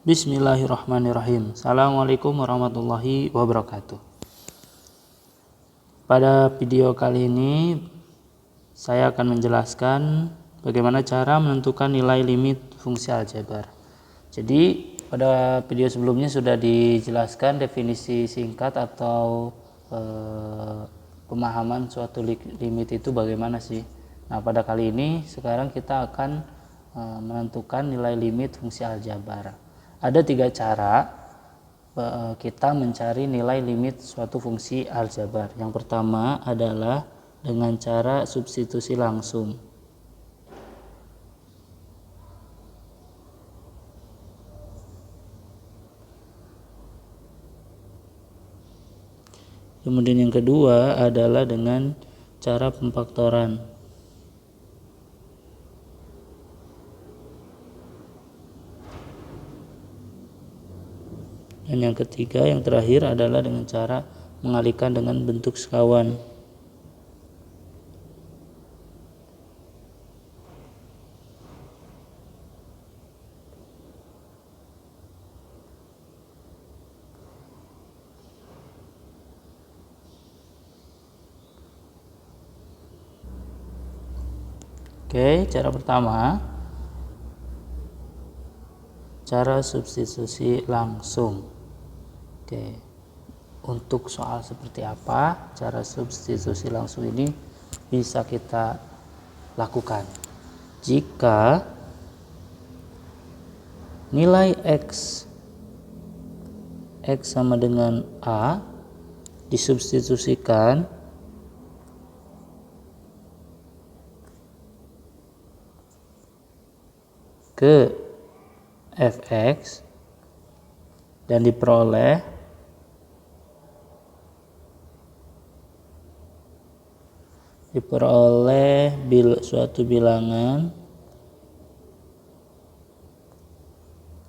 Bismillahirrahmanirrahim. Assalamualaikum warahmatullahi wabarakatuh. Pada video kali ini saya akan menjelaskan bagaimana cara menentukan nilai limit fungsi aljabar. Jadi pada video sebelumnya sudah dijelaskan definisi singkat atau pemahaman suatu limit itu bagaimana sih. Nah, pada kali ini sekarang kita akan menentukan nilai limit fungsi aljabar. Ada 3 cara kita mencari nilai limit suatu fungsi aljabar. Yang pertama adalah dengan cara substitusi langsung. Kemudian yang kedua adalah dengan cara pemfaktoran. Dan yang ketiga, yang terakhir adalah dengan cara mengalihkan dengan bentuk sekawan. Oke, cara pertama, cara substitusi langsung. Oke, untuk soal seperti apa cara substitusi langsung ini bisa kita lakukan jika nilai X sama dengan A disubstitusikan ke Fx dan diperoleh suatu bilangan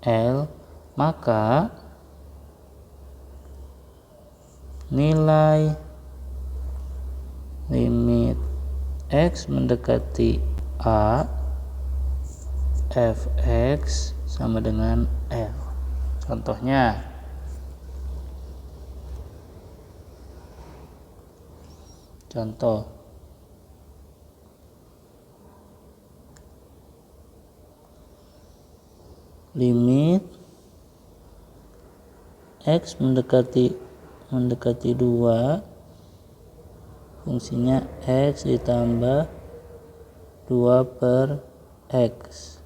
L, maka nilai limit X mendekati A Fx sama dengan L. Contohnya, limit X mendekati 2, fungsinya X ditambah 2 per X.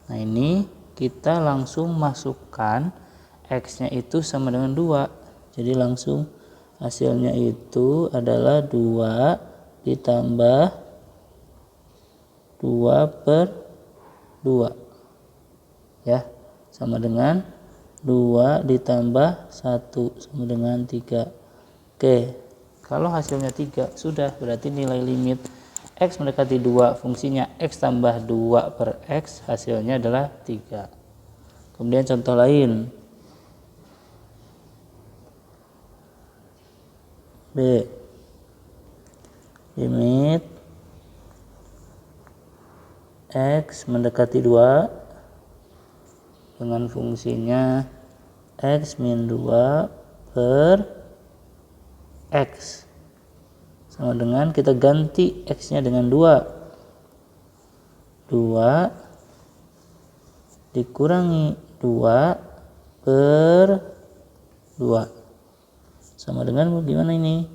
Nah, ini kita langsung masukkan X nya itu sama dengan 2, jadi langsung hasilnya itu adalah 2 ditambah 2 per 2 ya, sama dengan 2 ditambah 1 sama dengan 3. Oke, kalau hasilnya 3 sudah berarti nilai limit X mendekati 2 fungsinya X tambah 2 per X hasilnya adalah 3. Kemudian contoh lain, B, limit X mendekati 2 dengan fungsinya X min 2 per X sama dengan, kita ganti X nya dengan 2 dikurangi 2 per 2 sama dengan gimana ini?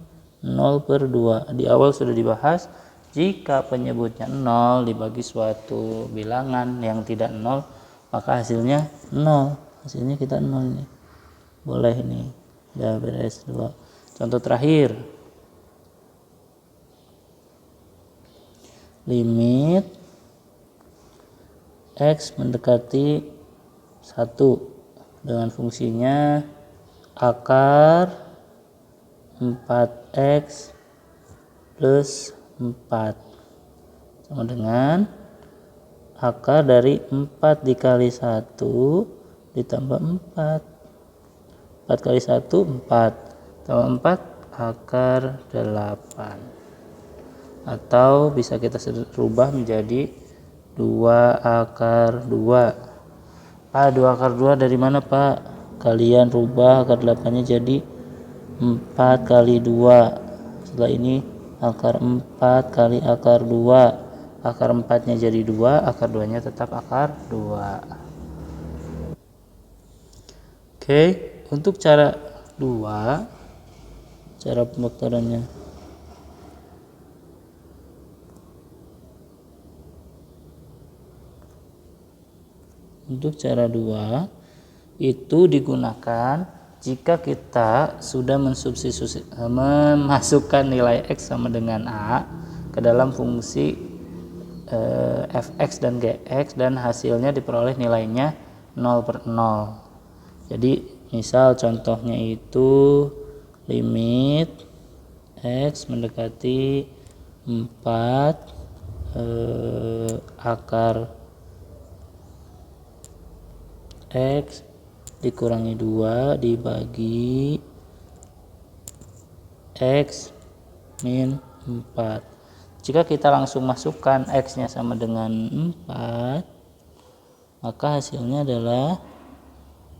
0 per 2. Di awal sudah dibahas, jika penyebutnya 0 dibagi suatu bilangan yang tidak 0 maka hasilnya 0. Hasilnya kita 0 ini. Boleh ini. Ya, beres 2. Contoh terakhir. Limit X mendekati 1 dengan fungsinya akar 4X plus 4 sama dengan akar dari 4 dikali 1 ditambah 4. 4 kali 1 4 tambah 4 akar 8. Atau bisa kita rubah menjadi 2 akar 2. Pak, 2 akar 2 dari mana Pak? Kalian rubah akar 8-nya jadi 4 kali 2. Setelah ini akar 4 kali akar 2. Akar 4-nya jadi 2, akar 2-nya tetap akar 2. Oke, untuk cara 2, cara pembaktarannya. Untuk cara 2 itu digunakan jika kita sudah memasukkan nilai X sama dengan A ke dalam fungsi fx dan gx dan hasilnya diperoleh nilainya 0/0. Jadi misal contohnya itu limit X mendekati 4 akar X dikurangi 2 dibagi X min 4. Jika kita langsung masukkan X nya sama dengan 4, maka hasilnya adalah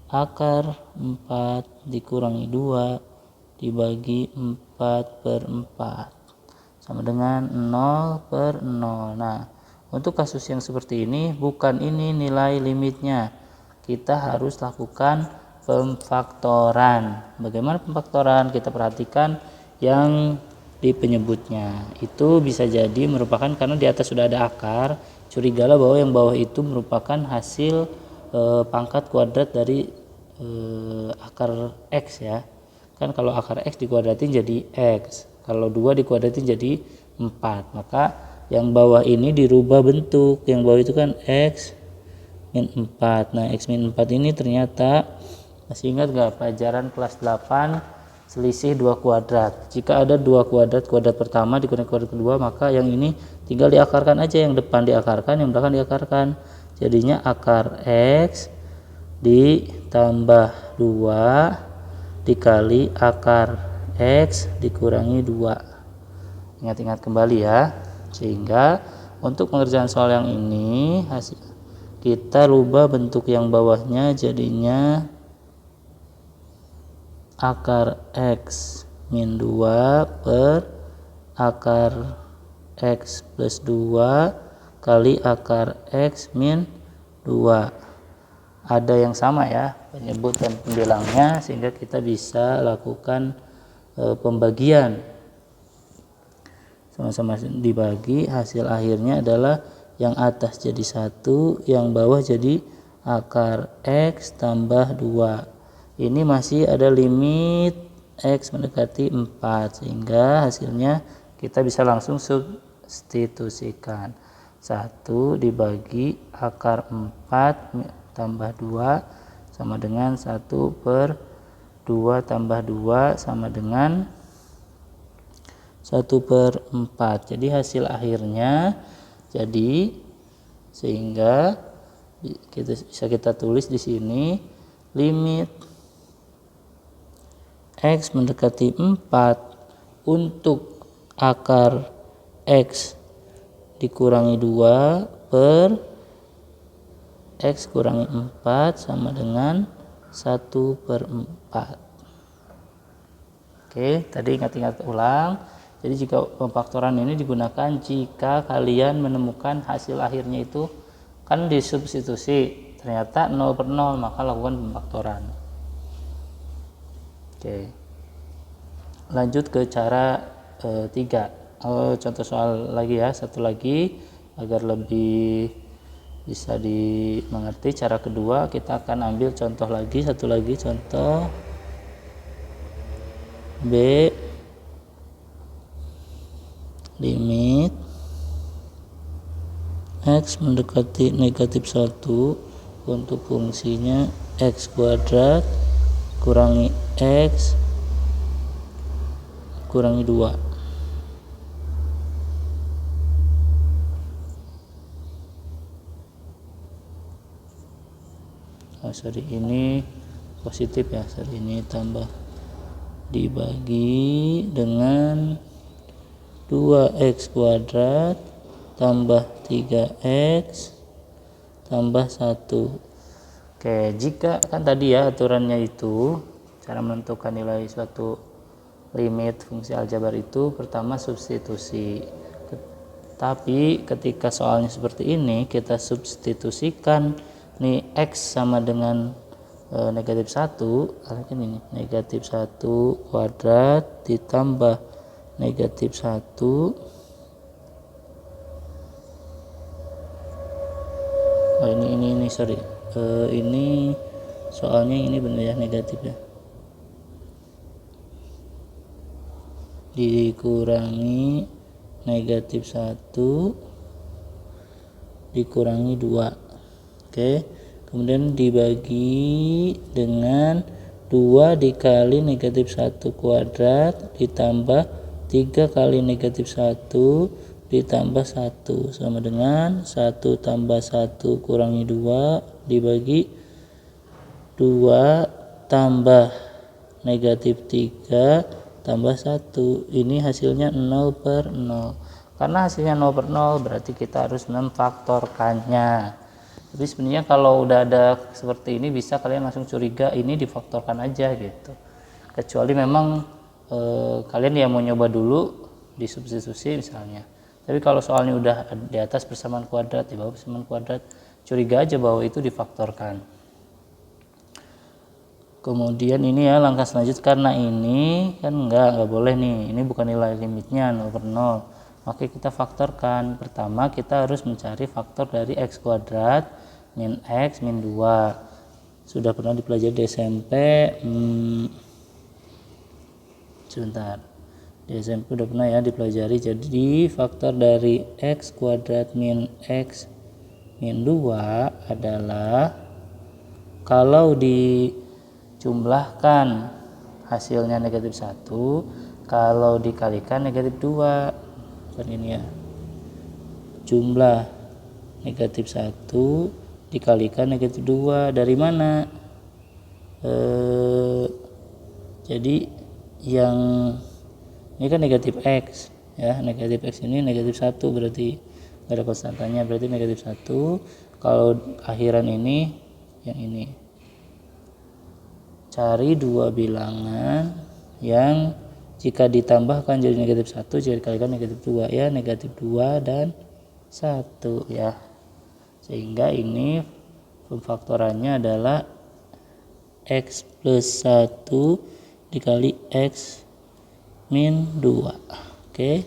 akar 4 dikurangi 2 dibagi 4/4 sama dengan 0/0. Nah, untuk kasus yang seperti ini bukan ini nilai limitnya, kita harus lakukan pemfaktoran. Bagaimana pemfaktoran? Kita perhatikan yang di penyebutnya. Itu bisa jadi merupakan karena di atas sudah ada akar, curigalah bahwa yang bawah itu merupakan hasil pangkat kuadrat dari akar X ya. Kan kalau akar X dikuadratin jadi X, kalau 2 dikuadratin jadi 4, maka yang bawah ini dirubah bentuk. Yang bawah itu kan X min 4. Nah, X min 4 ini ternyata, masih ingat gak pelajaran kelas 8 selisih 2 kuadrat? Jika ada 2 kuadrat, kuadrat pertama dikurangi kuadrat kedua, maka yang ini tinggal diakarkan aja, yang depan diakarkan, yang belakang diakarkan. Jadinya akar X ditambah 2 dikali akar X dikurangi 2. Ingat-ingat kembali ya. Sehingga untuk pengerjaan soal yang ini kita rubah bentuk yang bawahnya jadinya akar X min 2 per akar X plus 2 kali akar X min 2. Ada yang sama ya penyebut dan pembilangnya, sehingga kita bisa lakukan pembagian. Sama-sama dibagi, hasil akhirnya adalah yang atas jadi 1, yang bawah jadi akar X tambah 2. Ini masih ada limit X mendekati 4, sehingga hasilnya kita bisa langsung substitusikan. 1 dibagi akar 4 tambah 2 sama dengan 1/2 tambah 2 sama dengan 1/4. Jadi hasil akhirnya sehingga bisa kita tulis di sini limit X mendekati 4 untuk akar X dikurangi 2 per X kurangi 4 sama dengan 1/4. Oke, tadi ingat-ingat ulang. Jadi jika pemfaktoran ini digunakan jika kalian menemukan hasil akhirnya itu kan disubstitusi, ternyata 0/0, maka lakukan pemfaktoran. Oke. Lanjut ke cara 3. Contoh soal lagi ya, satu lagi agar lebih bisa dimengerti. Cara kedua kita akan ambil contoh lagi, satu lagi contoh B, limit X mendekati negatif 1 untuk fungsinya X kuadrat kurangi X kurangi 2. Ini positif ya, ini tambah dibagi dengan 2x kuadrat tambah 3x tambah 1. Oke, jika kan tadi ya aturannya itu cara menentukan nilai suatu limit fungsi aljabar itu pertama substitusi. Tapi ketika soalnya seperti ini kita substitusikan nih X sama dengan negatif 1, kan ini negatif 1 kuadrat ditambah negatif 1. Oh ini sorry, ini soalnya ini benar ya, negatif ya, dikurangi negatif 1 dikurangi 2. Oke, kemudian dibagi dengan 2 dikali negatif 1 kuadrat ditambah 3 kali negatif 1 ditambah 1 sama dengan 1 tambah 1 kurangi 2 dibagi 2 tambah negatif 3 tambah 1. Ini hasilnya 0/0. Karena hasilnya 0/0 berarti kita harus memfaktorkannya. Tapi sebenarnya kalau udah ada seperti ini bisa kalian langsung curiga ini difaktorkan aja gitu. Kecuali memang kalian ya mau nyoba dulu disubstitusi misalnya. Tapi kalau soalnya udah di atas persamaan kuadrat, di bawah persamaan kuadrat, curiga aja bahwa itu difaktorkan. Kemudian ini ya langkah selanjutnya, karena ini kan nggak boleh nih, ini bukan nilai limitnya 0/0, maka kita faktorkan. Pertama kita harus mencari faktor dari x kuadrat min x min 2. Sudah pernah dipelajari di SMP, sebentar, di SMP udah pernah ya dipelajari. Jadi faktor dari x kuadrat min x min 2 adalah kalau dijumlahkan hasilnya negatif 1, kalau dikalikan negatif 2. Kan ini ya, jumlah negatif 1 dikalikan negatif 2 dari mana? Jadi yang ini kan negatif x ya, negatif x ini negatif 1 berarti nggak ada konstantanya, berarti negatif 1. Kalau akhiran ini yang ini, cari dua bilangan yang jika ditambahkan jadi negatif 1, jika dikalikan negatif 2 ya, negatif 2 dan 1 ya. Sehingga ini pemfaktorannya adalah x plus 1 dikali x min 2. Oke,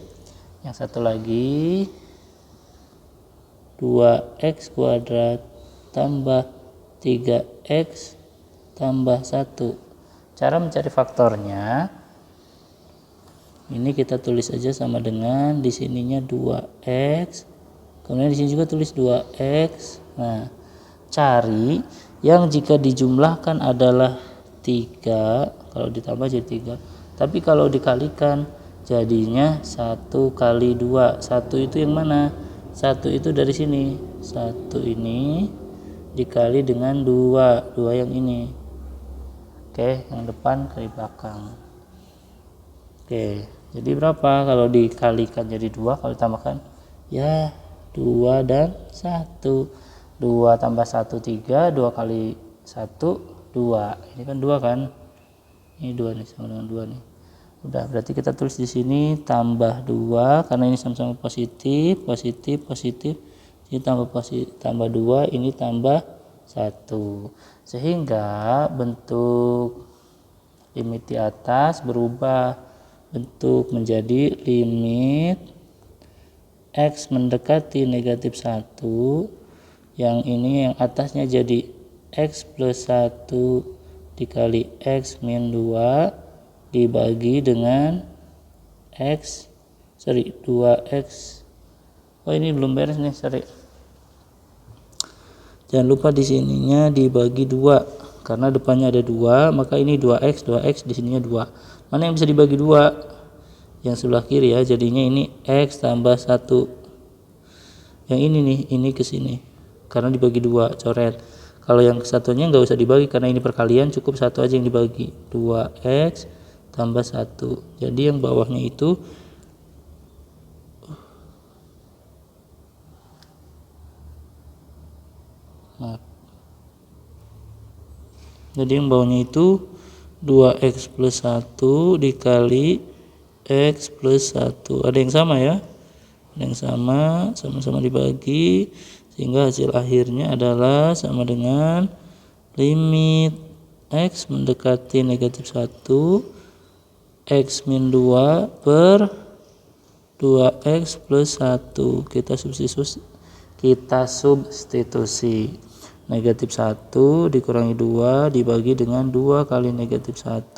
yang satu lagi 2x kuadrat tambah 3x tambah 1. Cara mencari faktornya ini kita tulis aja sama dengan di sininya 2x, kemudian di sini juga tulis 2x. Nah, cari yang jika dijumlahkan adalah 3, kalau ditambah jadi 3, tapi kalau dikalikan jadinya 1 kali 2. 1 itu yang mana? 1 itu dari sini, 1 ini dikali dengan 2 yang ini. Oke, yang depan kali belakang. Oke, jadi berapa kalau dikalikan jadi 2, kalau ditambahkan ya 2 dan 1. 2 tambah 1 3, 2 kali 1 2. Ini kan 2 kan? Ini 2 nih, sama dengan 2 nih. Udah, berarti kita tulis di sini tambah 2 karena ini sama-sama positif. Ini tambah 2, ini tambah 1. Sehingga bentuk limit di atas berubah bentuk menjadi limit x mendekati negatif 1, yang ini yang atasnya jadi x plus 1 dikali x min 2 dibagi dengan 2x. Oh ini belum beres nih, sorry. Jangan lupa di sininya dibagi 2 karena depannya ada 2, maka ini 2x di sininya 2. Mana yang bisa dibagi 2? Yang sebelah kiri ya, jadinya ini x tambah 1. Yang ini nih, ini ke sini karena dibagi 2, coret. Kalau yang kesatuannya nggak usah dibagi karena ini perkalian, cukup 1 aja yang dibagi, 2x tambah 1. Jadi yang bawahnya itu Jadi yang bawahnya itu 2x plus 1 dikali x plus 1. Ada yang sama ya? Ada yang sama-sama dibagi, sehingga hasil akhirnya adalah sama dengan limit x mendekati negatif 1 x min 2 per 2x plus 1. Kita substitusi negatif 1 dikurangi 2 dibagi dengan 2 kali negatif 1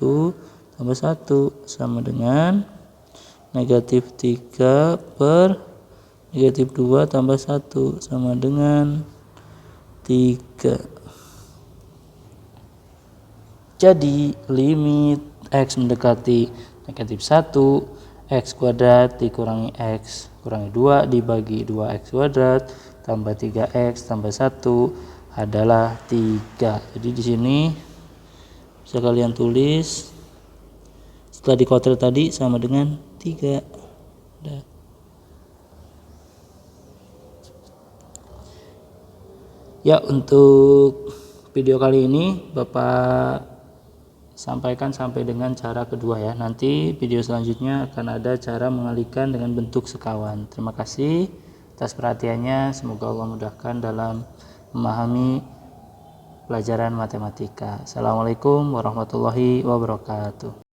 tambah 1 sama dengan negatif 3 per negatif 2 tambah 1 sama dengan 3. Jadi limit x mendekati negatif 1 x kuadrat dikurangi x kurangi 2 dibagi 2x kuadrat tambah 3x tambah 1 adalah 3. Jadi di sini bisa kalian tulis setelah dikuadrat tadi sama dengan 3. Udah. Ya, untuk video kali ini Bapak sampaikan sampai dengan cara kedua ya. Nanti video selanjutnya akan ada cara mengalihkan dengan bentuk sekawan. Terima kasih atas perhatiannya. Semoga Allah mudahkan dalam memahami pelajaran matematika. Assalamualaikum warahmatullahi wabarakatuh.